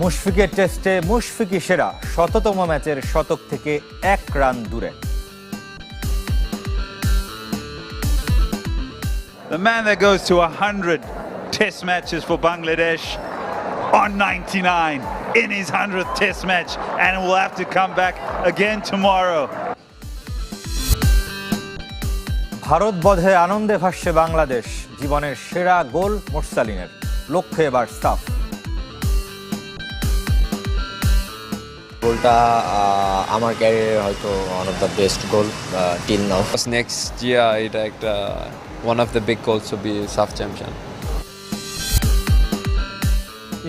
মুশফিকের টেস্টে মুশফিকই সেরা, শততম ম্যাচের শতক থেকে 1 রান দূরে। The man that goes to 100 test matches for Bangladesh on 99 in his 100th test match and will have to come back again tomorrow. Bharat বধে আনন্দে ভাসছে বাংলাদেশ, জীবনের সেরা গোল মোরসালিনের, লক্ষ্যে এবার সাফ। গোলটা আমার ক্যারিয়ারে হয়তো one of the best goal till now. Next year এটা একটা one of the big goals to be SAF champion.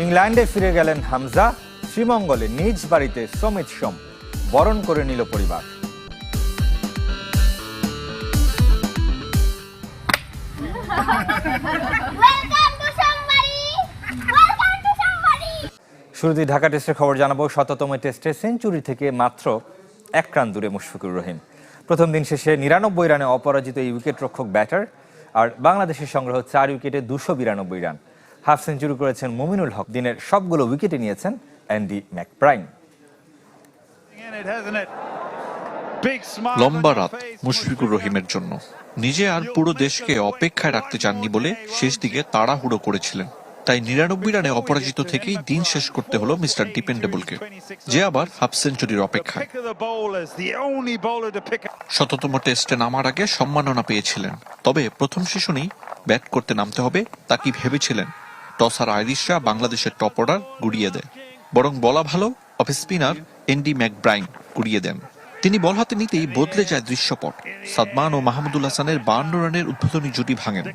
ইংল্যান্ডে ফিরে গেলেন হামজা, শ্রীমঙ্গলে নিজ বাড়িতে সমিত সোম, বরণ করে নিল পরিবার। শুরুতেই ঢাকা টেস্টের খবর জানাবো। শততম টেস্টে সেঞ্চুরি থেকে মাত্র 1 রান দূরে মুশফিকুর রহিম। প্রথম দিন শেষে 99 রানে অপরাজিত এই উইকেট রক্ষক ব্যাটার, আর বাংলাদেশের সংগ্রহ 4 উইকেটে 292 রান। হাফ সেঞ্চুরি করেছেন মুমিনুল হক, দিনের সবগুলো উইকেটে নিয়েছেন অ্যান্ডি ম্যাকব্রাইন। লম্বা রাত মুশফিকুর রহিমের জন্য। নিজে আর পুরো দেশকে অপেক্ষায় রাখতে চাননি বলে শেষ দিকে তাড়াহুড়ো করেছিলেন, তাই 99 রানে অপরাজিত থেকেই দিন শেষ করতে হলো মিস্টার ডিপেন্ডেবলকে, যে আবার হাফ সেঞ্চুরির অপেক্ষায়। শততম টেস্টে নামার আগে সম্মাননা পেয়েছিলেন, তবে প্রথম সেশনেই ব্যাট করতে নামতে হবে তা কি ভেবেছিলেন? টসার আইরিশরা বাংলাদেশের টপ অর্ডার গুড়িয়ে দেয়, বরং বলা ভালো অফ স্পিনার অ্যান্ডি ম্যাকব্রাইন গুড়িয়ে দেন। তিনি বল হাতে নিতেই বদলে যায় দৃশ্যপট। সাদমান ও মাহমুদুল হাসানের 52 রানের উদ্বোধনী জুটি ভাঙেন।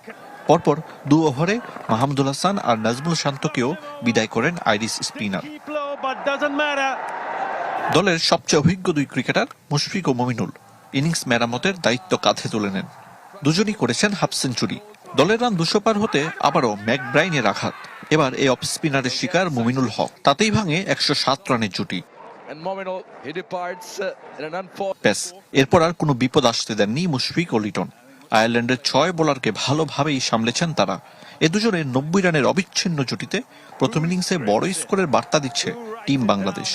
পরপর 2 ওভারে মাহমুদুল হাসান আর নাজমুল শান্তকেও বিদায় করেন আইরিশ স্পিনার। দলের সবচেয়ে অভিজ্ঞ 2 ক্রিকেটার মুশফিক ও মুমিনুল ইনিংস মেরামতের দায়িত্ব কাঁধে তুলে নেন। দুজনই করেছেন হাফ সেঞ্চুরি। দলের রান 200 পার হতে আবারও ম্যাকব্রাইনের আঘাত। এবার এই অফ স্পিনারের শিকার মুমিনুল হক, তাতেই ভাঙে 107 রানের জুটি। ব্যাস, এরপর আর কোনো বিপদ আসতে দেননি মুশফিক ও লিটন। আয়ারল্যান্ডের 6 বোলারকে ভালোভাবেই সামলেছেন তারা। এ দুজনের 90 রানের অবিচ্ছিন্ন জুটিতে প্রথম ইনিংসে বড় স্কোরের বার্তা দিচ্ছে টিম বাংলাদেশ।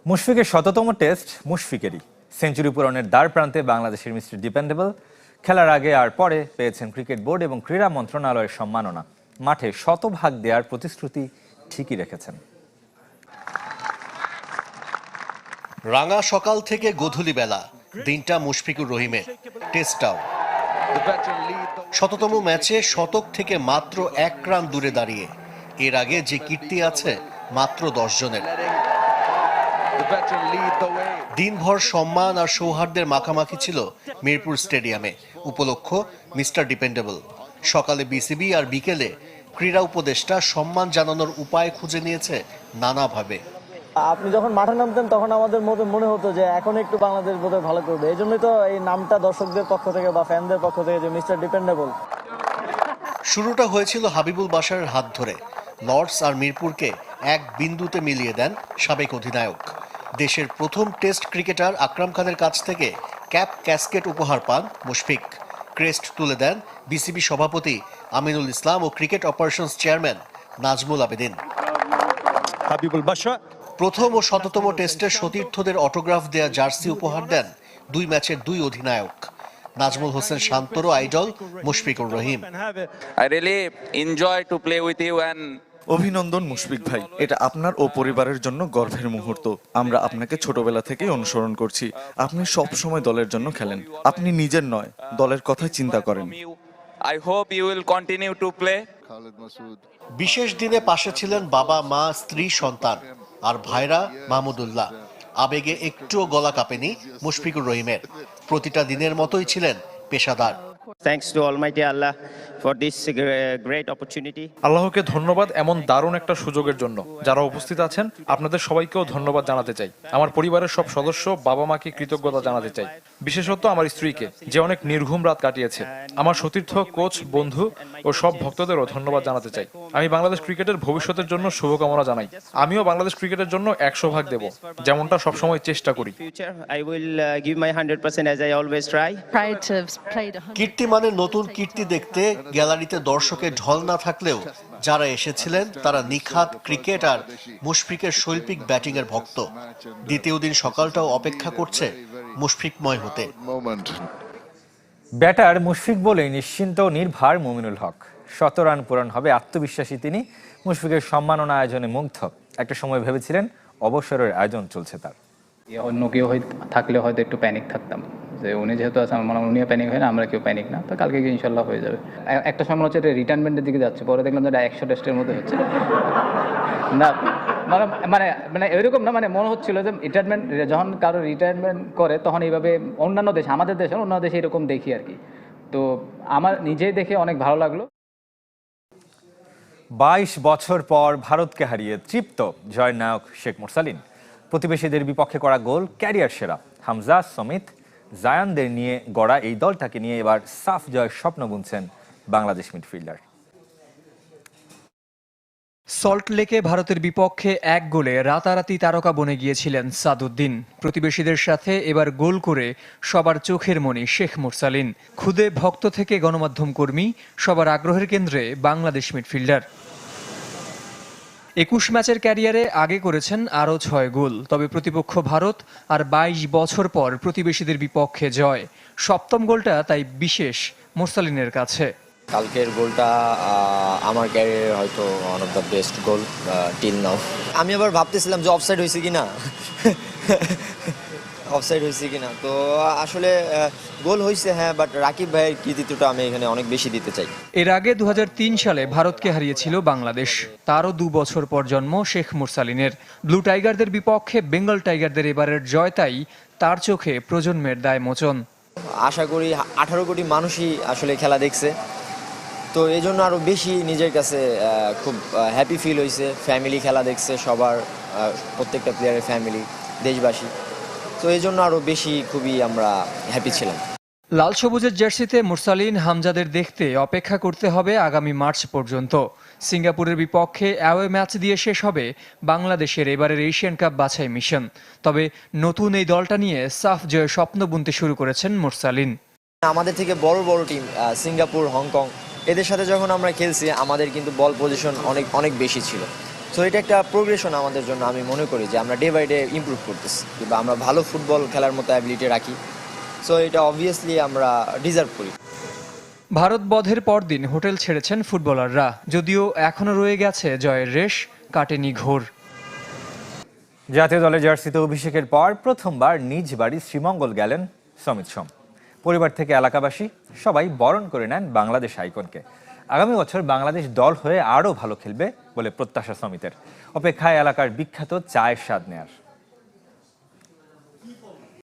মুশফিকের শততম টেস্ট মুশফিকেরই। সেঞ্চুরি পূরণের দ্বার প্রান্তে বাংলাদেশের মিস্টার ডিপেন্ডেবল। খেলার আগে আর পরে পেয়েছেন ক্রিকেট বোর্ড এবং ক্রীড়া মন্ত্রণালয়ের সম্মাননা। মাঠে শতভাগ দেওয়ার প্রতিশ্রুতি ঠিকই রেখেছেন। রাঙা সকাল থেকে গোধূলি বেলা, দিনটা মুশফিকুর রহিমের টেস্টটাও। শততম ম্যাচে শতক থেকে মাত্র 1 রান দূরে দাঁড়িয়ে। এর আগে যে কীর্তি আছে মাত্র 10 জনের। দিনভর সম্মান আর সৌহার্দ্যের মাখামাখি ছিল মিরপুর স্টেডিয়ামে। উপলক্ষ মিস্টার ডিপেন্ডেবল। সকালে বিসিবি আর বিকেলে ক্রীড়া উপদেষ্টা সম্মান জানানোর উপায় খুঁজে নিয়েছে নানাভাবে। আপনি যখন মাঠে নামতেন তখন আমাদের মনে হতো যে এখন একটু বাংলাদেশ বোধহয় ভালো করবে। এই জন্যই তো এই নামটা দর্শকদের পক্ষ থেকে বা ফ্যানদের পক্ষ থেকে যে মিস্টার ডিপেন্ডেবল। শুরুটা হয়েছিল হাবিবুল বাশারের হাত ধরে। লর্ডস আর মিরপুরকে এক বিন্দুতে মিলিয়ে দেন সাবেক অধিনায়ক। দেশের প্রথম টেস্ট ক্রিকেটার আকরাম খানের কাছ থেকে ক্যাপ ক্যাসকেট উপহার পান মুশফিক। ক্রেস্ট তুলে দেন বিসিবি সভাপতি আমিনুল ইসলাম ও cricket operations chairman Nazmul Abedin. Habibul Bashar প্রথম ও শততম টেস্টে সতীর্থদের অটোগ্রাফ দেয়া জার্সি উপহার দেন 2 ম্যাচের 2 অধিনায়ক। নাজমুল হোসেন শান্তরও idol Mushfiqur Rahim. I really enjoy to play with you and অভিনন্দন মুশফিক ভাই, এটা আপনার ও পরিবারের জন্য গর্বের মুহূর্ত। আমরা আপনাকে ছোটবেলা থেকেই অনুসরণ করছি। আপনি সব সময় দলের জন্য খেলেন, আপনি নিজের নয় দলের কথা চিন্তা করেন। I hope you will continue to play. বিশেষ দিনে পাশে ছিলেন বাবা, মা, স্ত্রী, সন্তান আর ভাইরা মাহমুদুল্লাহ। আবেগে একটুও গলা কাঁপেনি মুশফিকুর রহিমের। প্রতিটা দিনের মতোই ছিলেন পেশাদার। Thanks to Almighty Allah for this great opportunity. আল্লাহকে ধন্যবাদ এমন দারুণ একটা সুযোগের জন্য। যারা উপস্থিত আছেন আপনাদের সবাইকেও ধন্যবাদ জানাতে চাই। আমার পরিবারের সব সদস্য, বাবা মাকে কৃতজ্ঞতা জানাতে চাই, বিশেষত আমার স্ত্রীকে যে অনেক নির্ঘুম রাত কাটিয়েছে। আমার সতীর্থ, কোচ, বন্ধু ও সব ভক্তদেরও ধন্যবাদ জানাতে চাই। আমি বাংলাদেশ ক্রিকেটের ভবিষ্যতের জন্য শুভকামনা জানাই। আমিও বাংলাদেশ ক্রিকেটের জন্য 100% দেব, যেমনটা সবসময় চেষ্টা করি। I will give my 100% as I always try. কীর্তিমানের নতুন কীর্তি দেখতে গ্যালারিতে দর্শকের ঢল না থাকলেও যারা এসেছিলেন তারা নিখাত ক্রিকেট আর মুশফিকের শৈল্পিক ব্যাটিংয়ের ভক্ত। দ্বিতীয় দিন সকালটাও অপেক্ষা করছে মুশফিকময় হতে। ব্যাটার মুশফিক বলেই নিশ্চিন্ত নির্ভার মুমিনুল হক। ১৭ রান পূরণ হবে আত্মবিশ্বাসী তিনি। মুশফিকের সম্মাননা আয়োজনে মুগ্ধ। একটা সময় ভেবেছিলেন অবসরের আয়োজন চলছে তার। অন্য কেউ থাকলে হয়তো একটু প্যানিক থাকতাম, যে উনি যেহেতু আছে আমার মনে হয় উনিও প্যানিক হয় না, আমরা কেউ প্যানিক না। তো কালকে গিয়ে ইনশাল্লাহ হয়ে যাবে। একটা সময় হচ্ছে এটা রিটায়ারমেন্টের দিকে যাচ্ছে, পরে দেখলাম যে 100 টেস্টের মধ্যে হচ্ছে না। মানে মানে মানে এরকম না, মানে মনে হচ্ছিল যে রিটায়ারমেন্ট যখন কারো রিটায়ারমেন্ট করে তখন এইভাবে অন্যান্য দেশ, আমাদের দেশে অন্যান্য দেশে এরকম দেখি আর কি। তো আমার নিজেই দেখে অনেক ভালো লাগলো। 22 বছর পর ভারতকে হারিয়ে তৃপ্ত জয়ের নায়ক শেখ মুরসালিন। প্রতিবেশীদের বিপক্ষে করা গোল ক্যারিয়ার সেরা। হামজা, সমিত, জায়ানদের নিয়ে গড়া এই দলটাকে নিয়ে এবার সাফ জয়ের স্বপ্ন বুনছেন বাংলাদেশ মিডফিল্ডার। সল্টলেকে ভারতের বিপক্ষে 1 গোলে রাতারাতি তারকা বনে গিয়েছিলেন সাদউদ্দিন। প্রতিবেশীদের সাথে এবার গোল করে সবার চোখের মণি শেখ মুরসালিন। খুদে ভক্ত থেকে গণমাধ্যম কর্মী, সবার আগ্রহের কেন্দ্রে বাংলাদেশ মিডফিল্ডার। 21 ম্যাচের ক্যারিয়ারে আগে করেছেন আরও 6 গোল। তবে প্রতিপক্ষ ভারত, আর 22 বছর পর প্রতিবেশীদের বিপক্ষে জয়। 7ম গোলটা তাই বিশেষ মুরসালিনের কাছে। কালকের গোলটা আমার ক্যারিয়ারে হয়তো one of the best goal till নাও। আমি আবার ভাবতেছিলাম যে অফসাইড হয়েছে কিনা, অফসাইড হয়েছে কিনা। তো আসলে গোল হয়েছে, হ্যাঁ, বাট রাকিব ভাইয়ের কৃতিত্বটা আমি এখানে অনেক বেশি দিতে চাই। এর আগে 2003 সালে ভারতকে হারিয়েছিল বাংলাদেশ। তারও 2 বছর পর জন্ম শেখ মুরসালিনের। ব্লু টাইগারদের বিপক্ষে বেঙ্গল টাইগারদের এবারের জয়তাই তার চোখে প্রজন্মের দায় মোচন। আশা করি 18 কোটি মানুষই আসলে খেলা দেখছে, তো এই জন্য আরও বেশি নিজের কাছে খুব হ্যাপি ফিল হয়েছে। ফ্যামিলি খেলা দেখছে, সবার প্রত্যেকটা প্লেয়ারের ফ্যামিলি, দেশবাসী, তো এই জন্য আরও বেশি খুবই আমরা হ্যাপি ছিলাম। লাল সবুজের জার্সিতে মুরসালিন, হামজাদের দেখতে অপেক্ষা করতে হবে আগামী মার্চ পর্যন্ত। সিঙ্গাপুরের বিপক্ষে অ্যাওয়ে ম্যাচ দিয়ে শেষ হবে বাংলাদেশের এবারের এশিয়ান কাপ বাছাই মিশন। তবে নতুন এই দলটা নিয়ে সাফ জয়ের স্বপ্ন বুনতে শুরু করেছেন মুরসালিন। আমাদের থেকে বড় বড় টিম সিঙ্গাপুর, হংকং, এদের সাথে যখন আমরা খেলছি আমাদের কিন্তু বল পজিশন অনেক বেশি ছিল। সো এটা একটা প্রোগ্রেশন আমাদের জন্য। আমি মনে করি যে আমরা ডে বাই ডে ইমপ্রুভ করতেছি, কিংবা আমরা ভালো ফুটবল খেলার মতো অ্যাবিলিটি রাখি। সো এটা অবভিয়াসলি আমরা ডিজার্ভ করি। ভারত বধের পরদিন হোটেল ছেড়েছেন ফুটবলাররা, যদিও এখনও রয়ে গেছে জয়ের রেশ, কাটেনি ঘোর। জাতীয় দলের জার্সিতে অভিষেকের পর প্রথমবার নিজ বাড়ি শ্রীমঙ্গল গেলেন সমিত সোম। পরিবার থেকে এলাকাবাসী সবাই বরণ করে নেন বাংলাদেশ আইকনকে। আগামী বছর বাংলাদেশ দল হয়ে আরও ভালো খেলবে বলে প্রত্যাশা সমিতের। অপেক্ষায় এলাকার বিখ্যাত চায়ের স্বাদ নেয়ার।